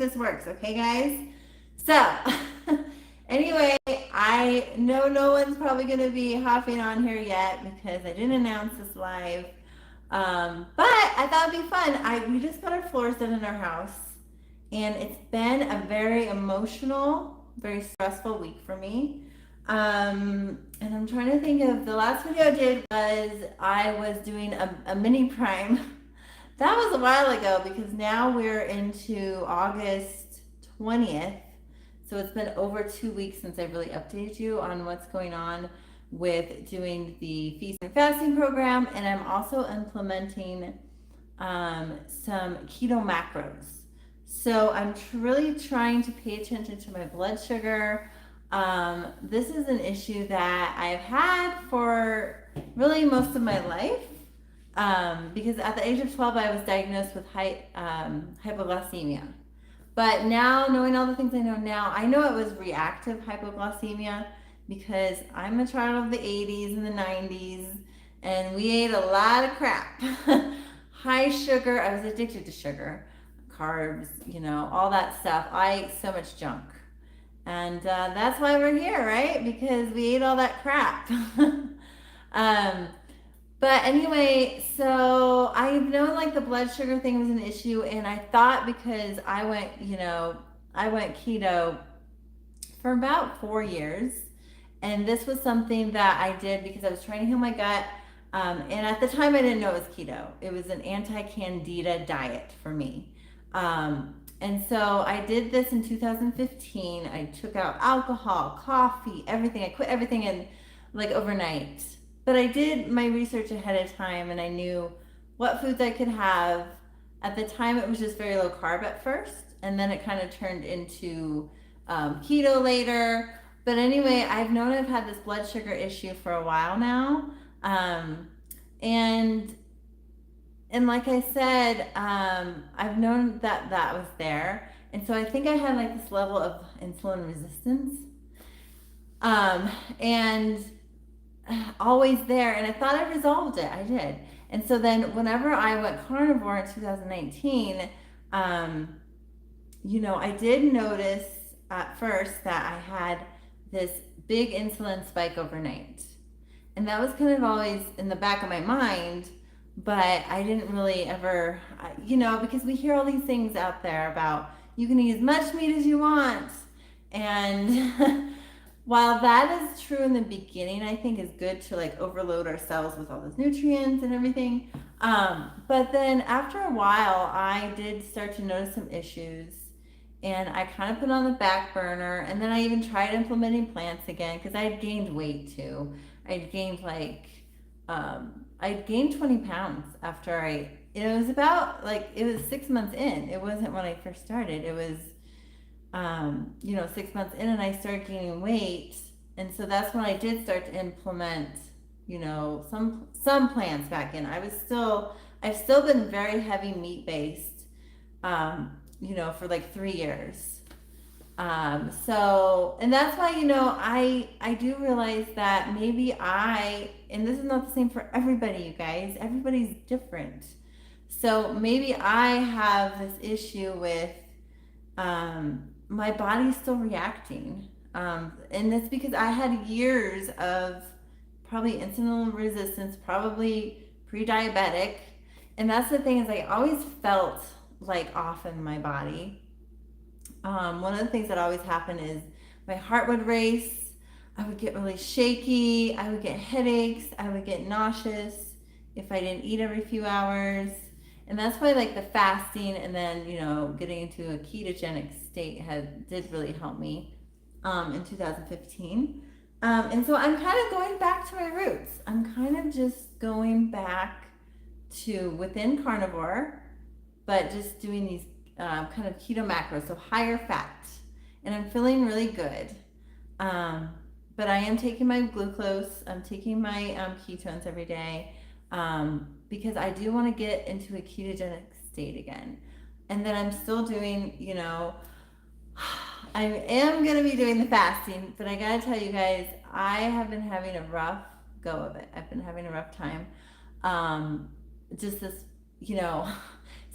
this works, okay, guys? So, anyway, I know no one's probably going to be hopping on here yet because I didn't announce this live. But I thought it'd be fun. We just got our floors done in our house, and it's been a very emotional, very stressful week for me. And I'm trying to think of the last video I did was I was doing a mini prime. That was a while ago because now we're into August 20th. So it's been over 2 weeks since I really updated you on what's going on with doing the feast and fasting program. And I'm also implementing some keto macros. So I'm really trying to pay attention to my blood sugar. This is an issue that I've had for really most of my life. Because at the age of 12, I was diagnosed with hypoglycemia. But now, knowing all the things I know now, I know it was reactive hypoglycemia because I'm a child of the 80s and the 90s, and we ate a lot of crap. High sugar, I was addicted to sugar, carbs, all that stuff. I ate so much junk. And that's why we're here, right? Because we ate all that crap. But anyway, so I've known like the blood sugar thing was an issue, and I thought because I went keto for about 4 years, and this was something that I did because I was trying to heal my gut, and at the time I didn't know it was keto. It was an anti-candida diet for me. And so I did this in 2015. I took out alcohol, coffee, everything. I quit everything in like overnight. But I did my research ahead of time, and I knew what foods I could have. At the time, it was just very low carb at first, and then it kind of turned into keto later. But anyway, I've known I've had this blood sugar issue for a while now. And like I said, I've known that was there. And so I think I had like this level of insulin resistance. And always there, and I thought I resolved it. I did. And so then whenever I went carnivore in 2019, I did notice at first that I had this big insulin spike overnight. And that was kind of always in the back of my mind, but I didn't really ever, because we hear all these things out there about you can eat as much meat as you want. And while that is true in the beginning, I think it's good to like overload ourselves with all those nutrients and everything. But then after a while, I did start to notice some issues, and I kind of put on the back burner. And then I even tried implementing plants again because I had gained weight too. I'd gained I'd gained 20 pounds after it was about it was 6 months in. It wasn't when I first started. It was 6 months in, and I started gaining weight. And so that's when I did start to implement, some plants back in. I've still been very heavy meat based, for like 3 years. And that's why, I do realize that maybe and this is not the same for everybody, you guys, everybody's different. So maybe I have this issue with, my body's still reacting. And that's because I had years of probably insulin resistance, probably pre-diabetic. And that's the thing is I always felt like off in my body. One of the things that always happened is my heart would race. I would get really shaky. I would get headaches. I would get nauseous if I didn't eat every few hours. And that's why the fasting and then, getting into a ketogenic state did really help me in 2015. And so I'm kind of going back to my roots. I'm kind of just going back to within carnivore, but just doing these kind of keto macros, so higher fat. And I'm feeling really good. But I am taking my glucose. I'm taking my ketones every day. Because I do want to get into a ketogenic state again. And then I'm still doing, I am going to be doing the fasting, but I got to tell you guys, I have been having a rough go of it. I've been having a rough time. Just this,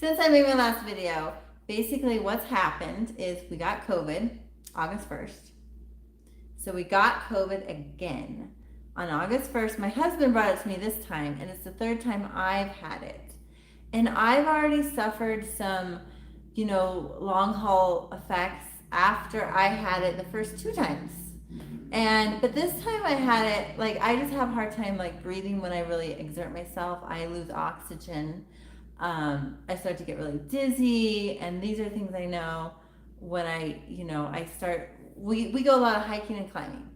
since I made my last video, basically what's happened is we got COVID August 1st. So we got COVID again. On August 1st, my husband brought it to me this time, and it's the third time I've had it. And I've already suffered some, long haul effects after I had it the first 2 times. But this time I had it, like, I just have a hard time, like, breathing when I really exert myself. I lose oxygen. I start to get really dizzy, and these are things I know when I start, we go a lot of hiking and climbing.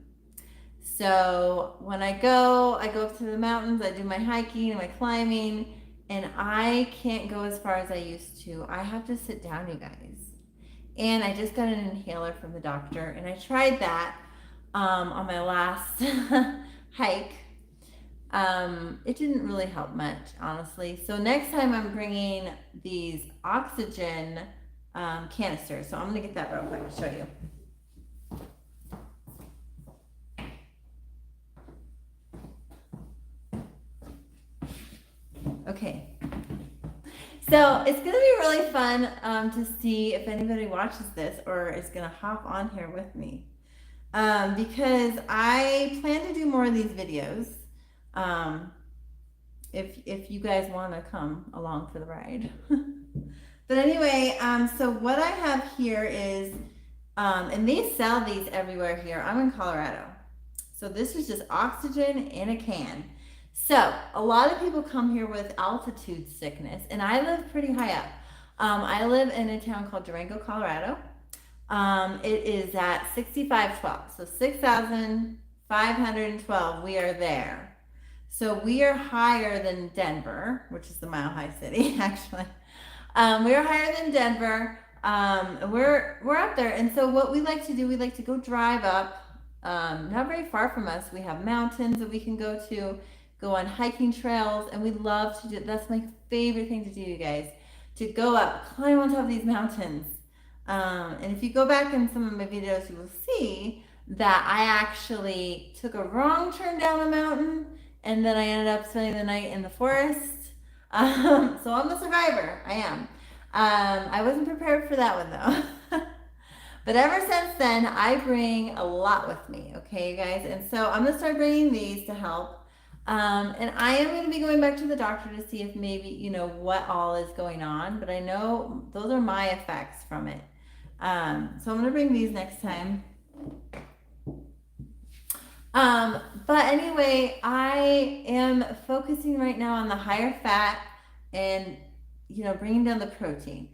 So when I go up to the mountains, I do my hiking and my climbing, and I can't go as far as I used to. I have to sit down, you guys. And I just got an inhaler from the doctor, and I tried that on my last hike. It didn't really help much, honestly. So next time I'm bringing these oxygen canisters. So I'm gonna get that real quick to show you. Okay. So it's gonna be really fun to see if anybody watches this or is gonna hop on here with me. Because I plan to do more of these videos. If you guys want to come along for the ride. But anyway, so what I have here is, and they sell these everywhere here. I'm in Colorado. So this is just oxygen in a can. So a lot of people come here with altitude sickness, and I live pretty high up. I live in a town called Durango, Colorado. It is at 6512, so 6,512. We are there. So we are higher than Denver, which is the Mile High City, actually. We are higher than Denver. We're up there. And so what we like to do, we like to go drive up, not very far from us. We have mountains that we can go on hiking trails, and we love to do, that's my favorite thing to do, you guys, to go up, climb on top of these mountains. And if you go back in some of my videos, you will see that I actually took a wrong turn down a mountain, and then I ended up spending the night in the forest. So I'm a survivor. I am. I wasn't prepared for that one though. But ever since then, I bring a lot with me. Okay, you guys. And so I'm gonna start bringing these to help. And I am going to be going back to the doctor to see if maybe, what all is going on. But I know those are my effects from it. So I'm going to bring these next time. But anyway, I am focusing right now on the higher fat and, bringing down the protein.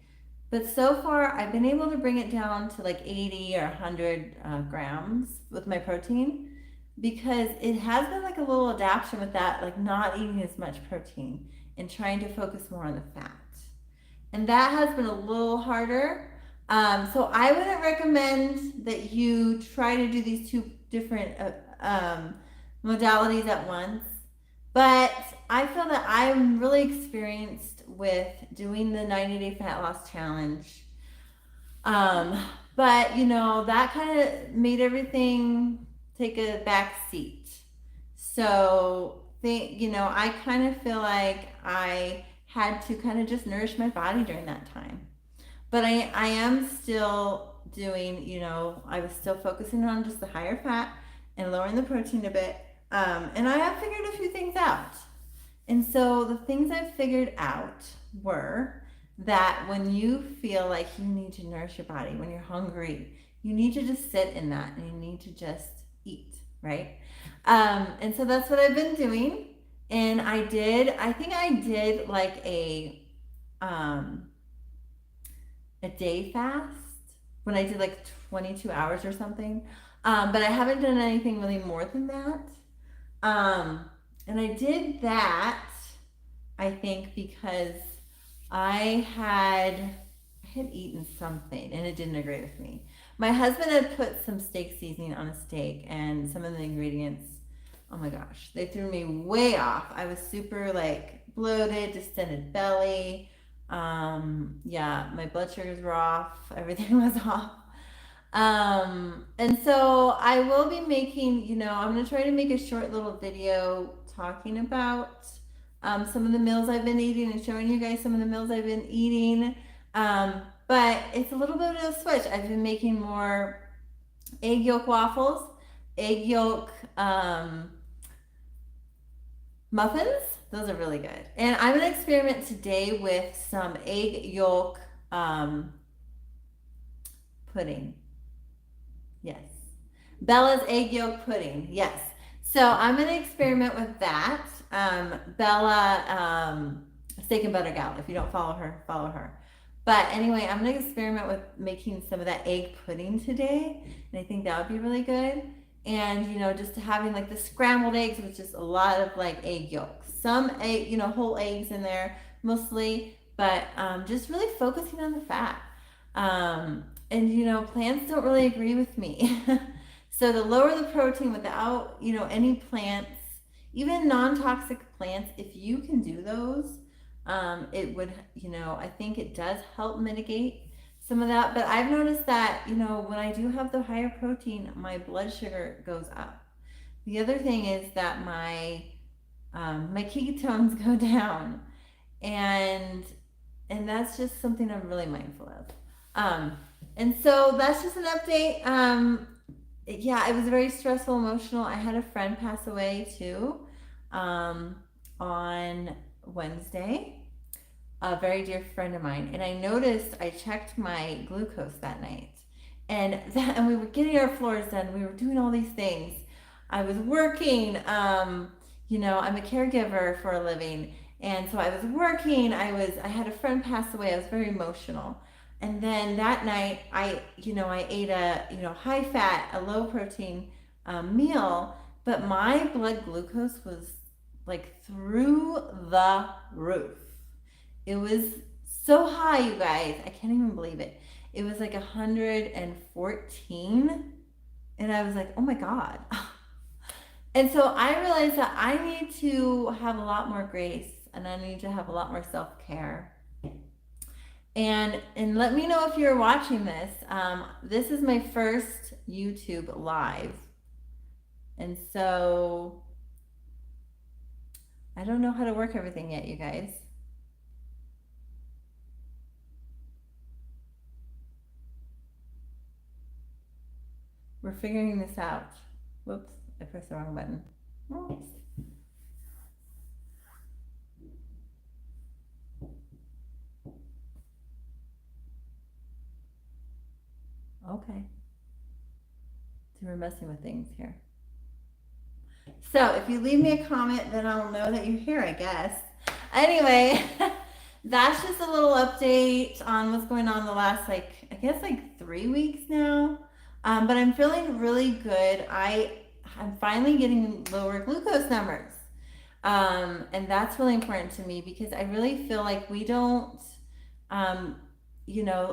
But so far, I've been able to bring it down to like 80 or 100 grams with my protein, because it has been like a little adaptation with that, like not eating as much protein and trying to focus more on the fat. And that has been a little harder. So I wouldn't recommend that you try to do these two different modalities at once. But I feel that I'm really experienced with doing the 90-day fat loss challenge. But, that kind of made everything take a back seat. So I kind of feel like I had to kind of just nourish my body during that time. But I am still doing, I was still focusing on just the higher fat and lowering the protein a bit. And I have figured a few things out. And so the things I've figured out were that when you feel like you need to nourish your body, when you're hungry, you need to just sit in that and you need to just eat, right? And so that's what I've been doing. And I think I did like a day fast when I did like 22 hours or something. But I haven't done anything really more than that. And I did that, I think, because I had eaten something and it didn't agree with me. My husband had put some steak seasoning on a steak, and some of the ingredients, oh my gosh, they threw me way off. I was super like bloated, distended belly. My blood sugars were off. Everything was off. And so I will be making, I'm going to try to make a short little video talking about some of the meals I've been eating and showing you guys some of the meals I've been eating. But it's a little bit of a switch. I've been making more egg yolk waffles, egg yolk muffins. Those are really good. And I'm gonna experiment today with some egg yolk pudding. Yes. Bella's egg yolk pudding. Yes. So I'm gonna experiment with that. Bella, steak and butter gal. If you don't follow her, follow her. But anyway, I'm gonna experiment with making some of that egg pudding today, and I think that would be really good. And just having like the scrambled eggs with just a lot of like egg yolks, some egg, whole eggs in there mostly, but just really focusing on the fat. And plants don't really agree with me. So to lower the protein without any plants, even non-toxic plants, if you can do those, it would, I think it does help mitigate some of that. But I've noticed that, when I do have the higher protein, my blood sugar goes up. The other thing is that my ketones go down, and that's just something I'm really mindful of. And so that's just an update. Yeah, it was very stressful, emotional. I had a friend pass away too, on Wednesday, a very dear friend of mine, and I noticed I checked my glucose that night, and we were getting our floors done. We were doing all these things. I was working. I'm a caregiver for a living, and so I was working. I had a friend pass away. I was very emotional. And then that night, I ate a high fat, a low protein meal, but my blood glucose was like through the roof. It was so high, you guys. I can't even believe it. It was like 114, and I was like, oh my God. And so I realized that I need to have a lot more grace, and I need to have a lot more self-care. And let me know if you're watching this. This is my first YouTube live. And so I don't know how to work everything yet, you guys. We're figuring this out. Whoops, I pressed the wrong button. Whoops. Okay. So we're messing with things here. So if you leave me a comment, then I'll know that you're here, I guess. Anyway, that's just a little update on what's going on the last, I guess 3 weeks now. But I'm feeling really good. I'm finally getting lower glucose numbers. And that's really important to me because I really feel like we don't, a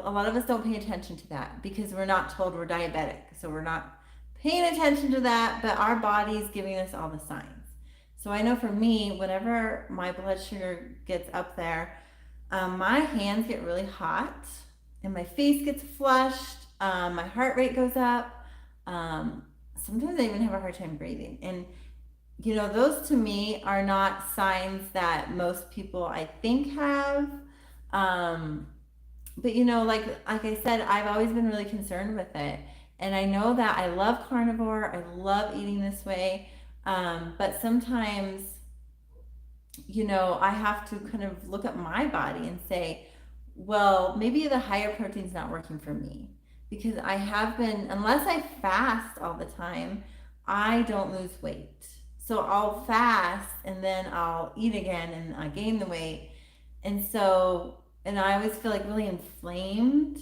lot of us don't pay attention to that because we're not told we're diabetic. So we're not paying attention to that, but our body's giving us all the signs. So I know for me, whenever my blood sugar gets up there, my hands get really hot and my face gets flushed. My heart rate goes up. Sometimes I even have a hard time breathing. And, those to me are not signs that most people I think have. But, like I said, I've always been really concerned with it. And I know that I love carnivore. I love eating this way. But sometimes, I have to kind of look at my body and say, well, maybe the higher protein's not working for me. Because I have been, unless I fast all the time, I don't lose weight. So I'll fast and then I'll eat again and I gain the weight. And I always feel like really inflamed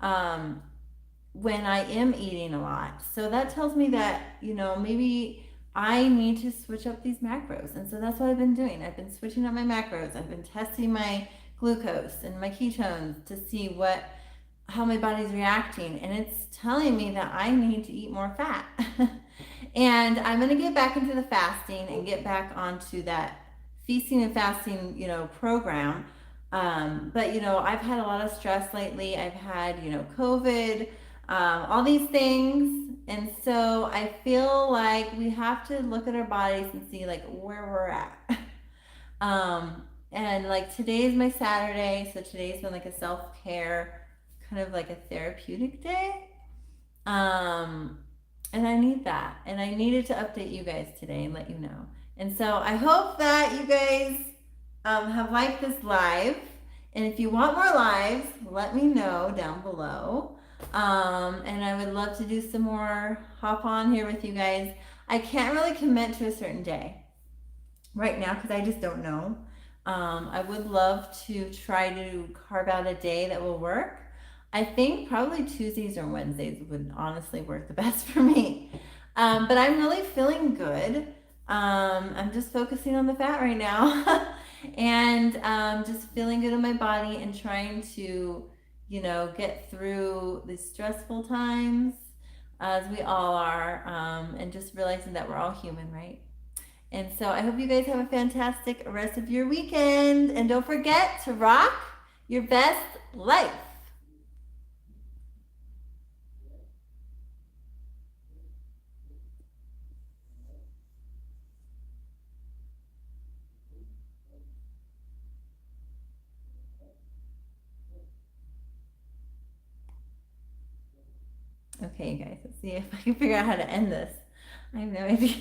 when I am eating a lot. So that tells me that, maybe I need to switch up these macros. And so that's what I've been doing. I've been switching up my macros. I've been testing my glucose and my ketones to see how my body's reacting, and it's telling me that I need to eat more fat. And I'm going to get back into the fasting and get back onto that feasting and fasting, program. But, I've had a lot of stress lately. I've had, COVID, all these things. And so I feel like we have to look at our bodies and see where we're at. And today's my Saturday. So today's been a self-care kind of like a therapeutic day. Um, and I need that. And I needed to update you guys today and let you know. And so I hope that you guys have liked this live. And if you want more lives, let me know down below. And I would love to do some more hop on here with you guys. I can't really commit to a certain day right now because I just don't know. I would love to try to carve out a day that will work. I think probably Tuesdays or Wednesdays would honestly work the best for me. But I'm really feeling good. I'm just focusing on the fat right now and just feeling good in my body and trying to, get through these stressful times as we all are, and just realizing that we're all human, right? And so I hope you guys have a fantastic rest of your weekend. And don't forget to rock your best life. Okay, you guys, let's see if I can figure out how to end this. I have no idea.